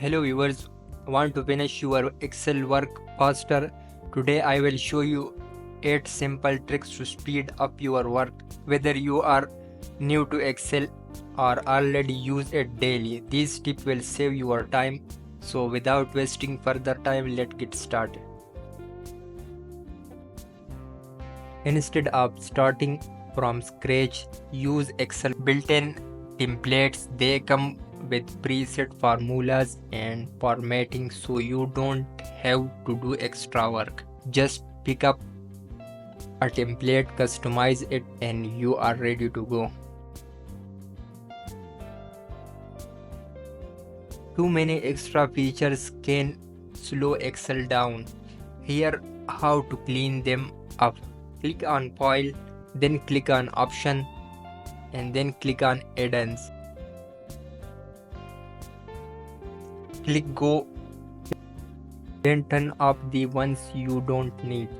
Hello viewers, want to finish your Excel work faster? Today I will show you 8 simple tricks to speed up your work. Whether you are new to Excel or already use it daily, these tips will save your time. So without wasting further time, let's get started. Instead of starting from scratch, use Excel built-in templates. They come with preset formulas and formatting, so you don't have to do extra work. Just pick up a template, customize it, and you are ready to go. Too many extra features can slow Excel down. Here how to clean them up. Click on File, then click on Option, and then click on Add-ons. Click Go, then turn off the ones you don't need.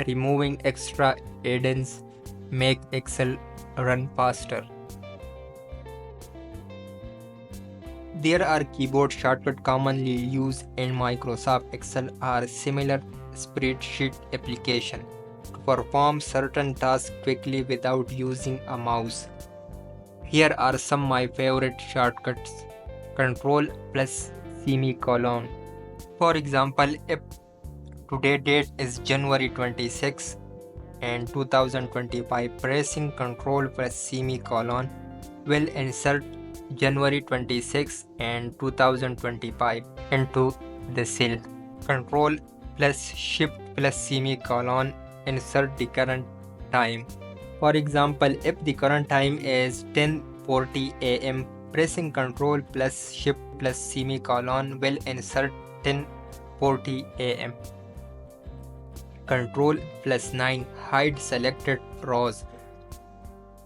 Removing extra add-ons make Excel run faster. There are keyboard shortcuts commonly used in Microsoft Excel or similar spreadsheet application to perform certain tasks quickly without using a mouse. Here are some of my favorite shortcuts. Control plus semicolon. For example, if today's date is January 26 and 2025, pressing Control plus semicolon will insert January 26 and 2025 into the cell. Control plus Shift plus semicolon insert the current time. For example, if the current time is 10:40 am, pressing Control plus Shift plus semicolon will insert 10:40 am. Control plus 9 hide selected rows.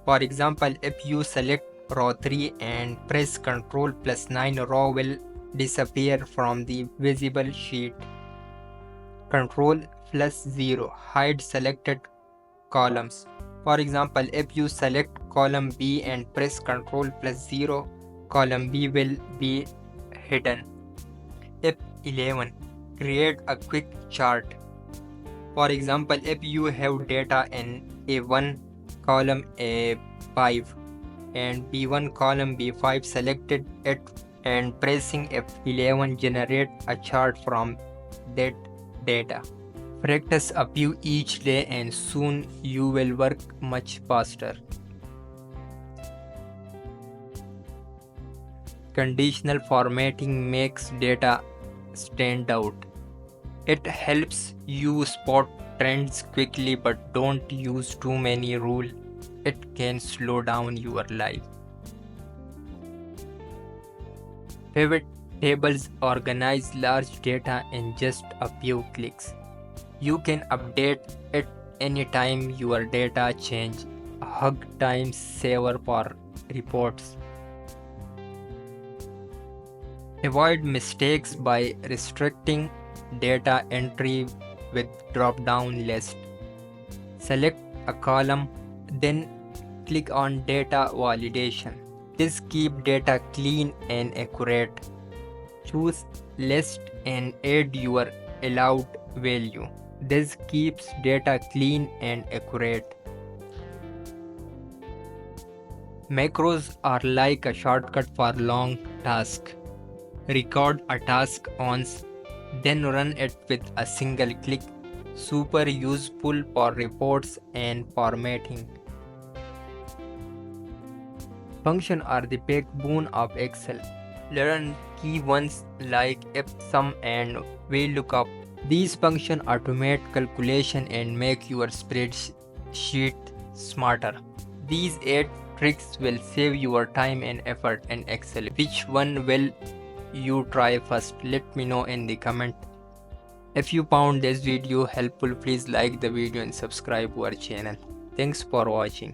For example, if you select row 3 and press Control plus 9, row will disappear from the visible sheet. Control plus 0 hide selected columns. For example, if you select column B and press Control plus 0, column B will be hidden. F11 create a quick chart. For example, if you have data in A1 column A5 and B1 column B5, selected it and pressing F11 generate a chart from that data. Practice a few each day and soon you will work much faster. Conditional formatting makes data stand out. It helps you spot trends quickly, but don't use too many rules. It can slow down your life. Pivot tables organize large data in just a few clicks. You can update it anytime your data change. Hug time saver for reports. Avoid mistakes by restricting data entry with drop-down list. Select a column, then click on data validation. This keeps data clean and accurate. Choose list and add your allowed value. This keeps data clean and accurate. Macros are like a shortcut for long tasks. Record a task once, then run it with a single click. Super useful for reports and formatting. Functions are the backbone of Excel. Learn key ones like if, sum, and VLOOKUP. These functions automate calculation and make your spreadsheet smarter. These 8 tricks will save your time and effort in Excel. Which one will you try first? Let me know in the comment. If you found this video helpful, please like the video and subscribe to our channel. Thanks for watching.